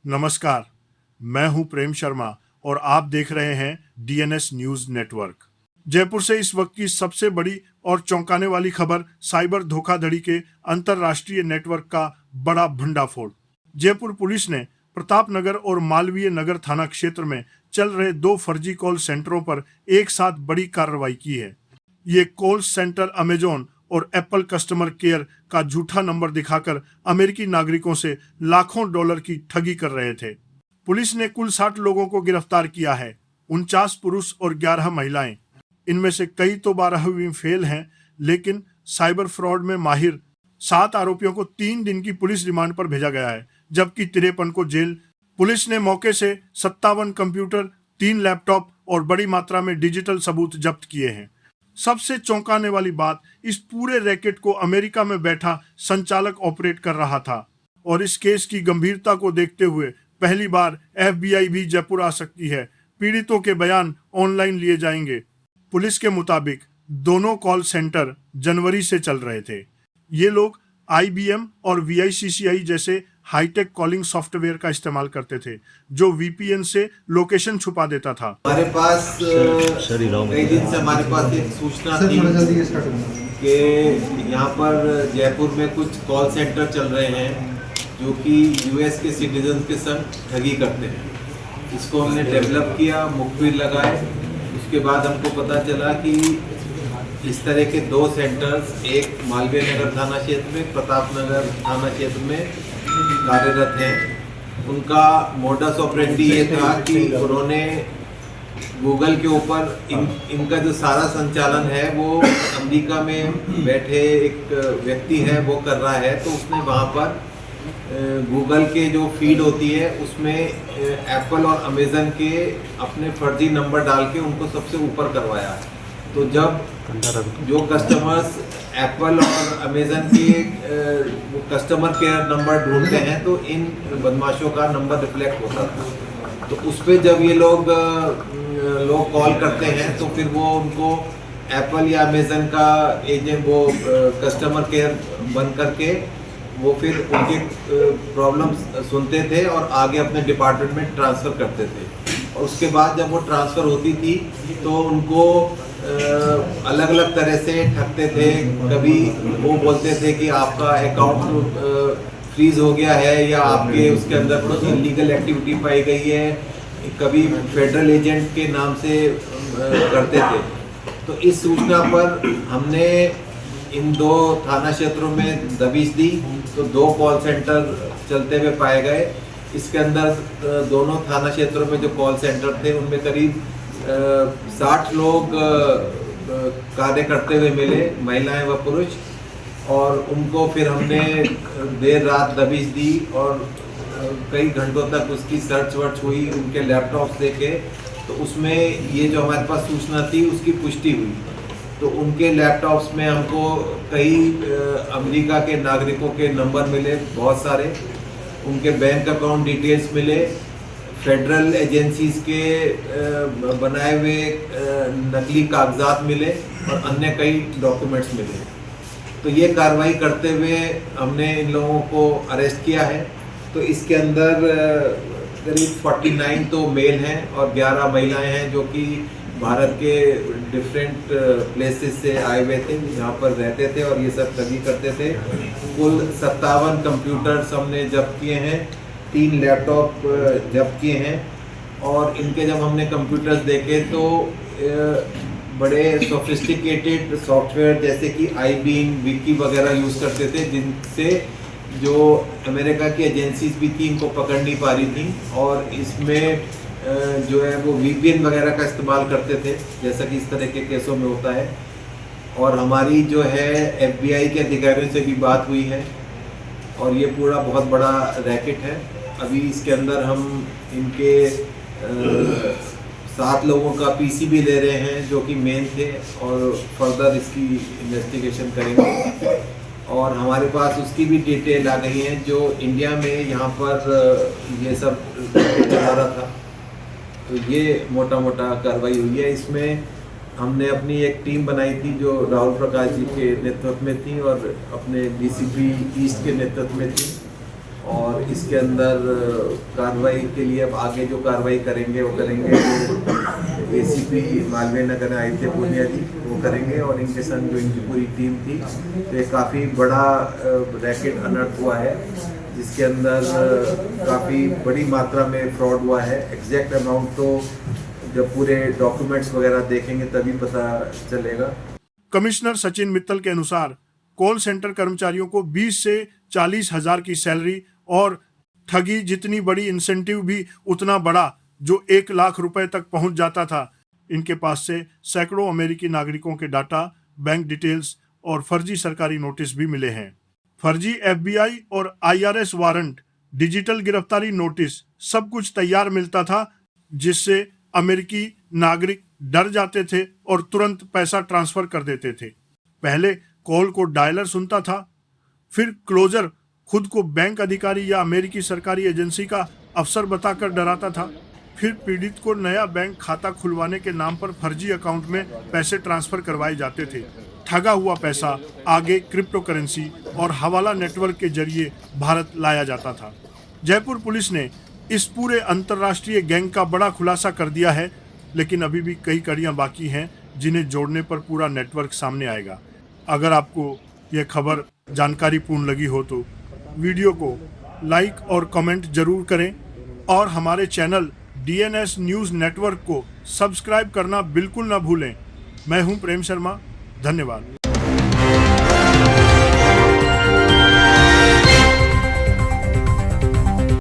नमस्कार, मैं हूं प्रेम शर्मा और आप देख रहे हैं डीएनएस न्यूज नेटवर्क। जयपुर से इस वक्त की सबसे बड़ी और चौंकाने वाली खबर साइबर धोखाधड़ी के अंतर्राष्ट्रीय नेटवर्क का बड़ा भंडाफोड़। जयपुर पुलिस ने प्रताप नगर और मालवीय नगर थाना क्षेत्र में चल रहे 2 फर्जी कॉल सेंटरों पर एक साथ बड़ी कार्रवाई की है। ये कॉल सेंटर अमेजॉन और एप्पल कस्टमर केयर का झूठा नंबर दिखाकर अमेरिकी नागरिकों से लाखों डॉलर की ठगी कर रहे थे। पुलिस ने कुल 60 लोगों को गिरफ्तार किया है, 49 पुरुष और 11 महिलाएं। इनमें से कई तो 12वीं फेल हैं, लेकिन साइबर फ्रॉड में माहिर 7 आरोपियों को 3 दिन की पुलिस रिमांड पर भेजा गया है, जबकि 53 को जेल। पुलिस ने मौके से 57 कंप्यूटर, 3 लैपटॉप और बड़ी मात्रा में डिजिटल सबूत जब्त किए हैं। सबसे चौंकाने वाली बात, इस पूरे रैकेट को अमेरिका में बैठा संचालक ऑपरेट कर रहा था और इस केस की गंभीरता को देखते हुए पहली बार FBI भी जयपुर आ सकती है। पीड़ितों के बयान ऑनलाइन लिए जाएंगे। पुलिस के मुताबिक दोनों कॉल सेंटर जनवरी से चल रहे थे। ये लोग IBM और VICCI जैसे हाईटेक कॉलिंग सॉफ्टवेयर का इस्तेमाल करते थे, जो VPN से लोकेशन छुपा देता था। हमारे पास कई दिन से हमारे पास एक सूचना थी कि यहाँ पर जयपुर में कुछ कॉल सेंटर चल रहे हैं जो कि US के सिटीजन के संग ठगी करते हैं। इसको हमने डेवलप किया, मुखबिर लगाए। उसके बाद हमको पता चला कि इस तरह के 2 सेंटर्स, एक मालवीय नगर थाना क्षेत्र में, प्रताप नगर थाना क्षेत्र में कार्यरत हैं। उनका मोडस ऑपरेंडी ये था कि उन्होंने गूगल के ऊपर इनका जो सारा संचालन है वो अमेरिका में बैठे एक व्यक्ति है वो कर रहा है। तो उसने वहाँ पर गूगल के जो फीड होती है उसमें एप्पल और अमेज़न के अपने फर्जी नंबर डाल के उनको सबसे ऊपर करवाया। तो जब जो कस्टमर्स एप्पल और अमेज़न के कस्टमर केयर नंबर ढूंढते हैं तो इन बदमाशों का नंबर रिफ्लेक्ट होता था। तो उस पर जब ये लोग कॉल करते हैं तो फिर वो उनको एप्पल या अमेज़न का एजेंट वो कस्टमर केयर बन करके वो फिर उनके प्रॉब्लम सुनते थे और आगे अपने डिपार्टमेंट में ट्रांसफ़र करते थे। और उसके बाद जब वो ट्रांसफ़र होती थी तो उनको अलग अलग तरह से ठगते थे। कभी वो बोलते थे कि आपका अकाउंट फ्रीज हो गया है या आपके उसके अंदर कुछ इलीगल एक्टिविटी पाई गई है। कभी फेडरल एजेंट के नाम से करते थे। तो इस सूचना पर हमने इन 2 थाना क्षेत्रों में दबिश दी तो 2 कॉल सेंटर चलते हुए पाए गए। इसके अंदर दोनों थाना क्षेत्रों में जो कॉल सेंटर थे उनमें करीब 60 लोग कार्य करते हुए मिले, महिलाएं व पुरुष। और उनको फिर हमने देर रात दबिश दी और कई घंटों तक उसकी सर्च वर्च हुई, उनके लैपटॉप देखे। तो उसमें ये जो हमारे पास सूचना थी उसकी पुष्टि हुई। तो उनके लैपटॉप्स में हमको कई अमेरिका के नागरिकों के नंबर मिले, बहुत सारे। उनके बैंक अकाउंट डिटेल्स मिले, फेडरल एजेंसीज के बनाए हुए नकली कागजात मिले और अन्य कई डॉक्यूमेंट्स मिले। तो ये कार्रवाई करते हुए हमने इन लोगों को अरेस्ट किया है। तो इसके अंदर करीब 49 तो मेल हैं और 11 महिलाएं हैं जो कि भारत के डिफरेंट प्लेसेस से आए हुए थे, यहाँ पर रहते थे और ये सब ठगी करते थे। कुल 57 कंप्यूटर्स हमने जब्त किए हैं, 3 लैपटॉप जब्त किए हैं। और इनके जब हमने कंप्यूटर्स देखे तो बड़े सोफिस्टिकेटेड सॉफ्टवेयर जैसे कि IBM, विकी वगैरह यूज़ करते थे, जिनसे जो अमेरिका की एजेंसीज भी थी इनको पकड़ नहीं पा रही थी। और इसमें जो है वो VPN वगैरह का इस्तेमाल करते थे, जैसा कि इस तरह के केसों में होता है। और हमारी जो है FBI के अधिकारियों से भी बात हुई है और ये पूरा बहुत बड़ा रैकेट है। अभी इसके अंदर हम इनके 7 लोगों का PC भी ले रहे हैं जो कि मेन थे और फर्दर इसकी इन्वेस्टिगेशन करेंगे। और हमारे पास उसकी भी डिटेल आ गई है जो इंडिया में यहाँ पर ये सब चला रहा था। तो ये मोटा मोटा कार्रवाई हुई है। इसमें हमने अपनी एक टीम बनाई थी जो राहुल प्रकाश जी के नेतृत्व में थी और अपने DCP ईस्ट के नेतृत्व में थी। और इसके अंदर कार्रवाई के लिए अब आगे जो कार्रवाई करेंगे वो करेंगे, तो एसीपी मालवीय नगर आदित्य पूनिया जी वो करेंगे और इनके संग जो इनकी पूरी टीम थी। तो ये काफ़ी बड़ा रैकेट अनर्थ हुआ है जिसके अंदर काफ़ी बड़ी मात्रा में फ्रॉड हुआ है। एग्जैक्ट अमाउंट तो जब पूरे डॉक्यूमेंट्स वगैरह देखेंगे तभी पता चलेगा। कमिश्नर सचिन मित्तल के अनुसार कॉल सेंटर कर्मचारियों को 20 से 40 हजार की सैलरी और ठगी जितनी बड़ी इंसेंटिव भी उतना बड़ा, जो 1 लाख रुपए तक पहुंच जाता था। इनके पास से सैकड़ों अमेरिकी नागरिकों के डाटा, बैंक डिटेल्स और फर्जी सरकारी नोटिस भी मिले हैं। फर्जी FBI और IRS वारंट, डिजिटल गिरफ्तारी नोटिस, सब कुछ तैयार मिलता था, जिससे अमेरिकी नागरिक डर जाते थे और तुरंत पैसा ट्रांसफर कर देते थे। पहले कॉल को डायलर सुनता था, फिर क्लोजर खुद को बैंक अधिकारी या अमेरिकी सरकारी एजेंसी का अफसर बताकर डराता था, फिर पीड़ित को नया बैंक खाता खुलवाने के नाम पर फर्जी अकाउंट में पैसे ट्रांसफर करवाए जाते थे। ठगा हुआ पैसा आगे क्रिप्टो करेंसी और हवाला नेटवर्क के जरिए भारत लाया जाता था। जयपुर पुलिस ने इस पूरे अंतर्राष्ट्रीय गैंग का बड़ा खुलासा कर दिया है, लेकिन अभी भी कई कड़ियां बाकी हैं जिन्हें जोड़ने पर पूरा नेटवर्क सामने आएगा। अगर आपको यह खबर जानकारीपूर्ण लगी हो तो वीडियो को लाइक और कमेंट जरूर करें और हमारे चैनल DNS न्यूज़ नेटवर्क को सब्सक्राइब करना बिल्कुल ना भूलें। मैं हूं प्रेम शर्मा, धन्यवाद।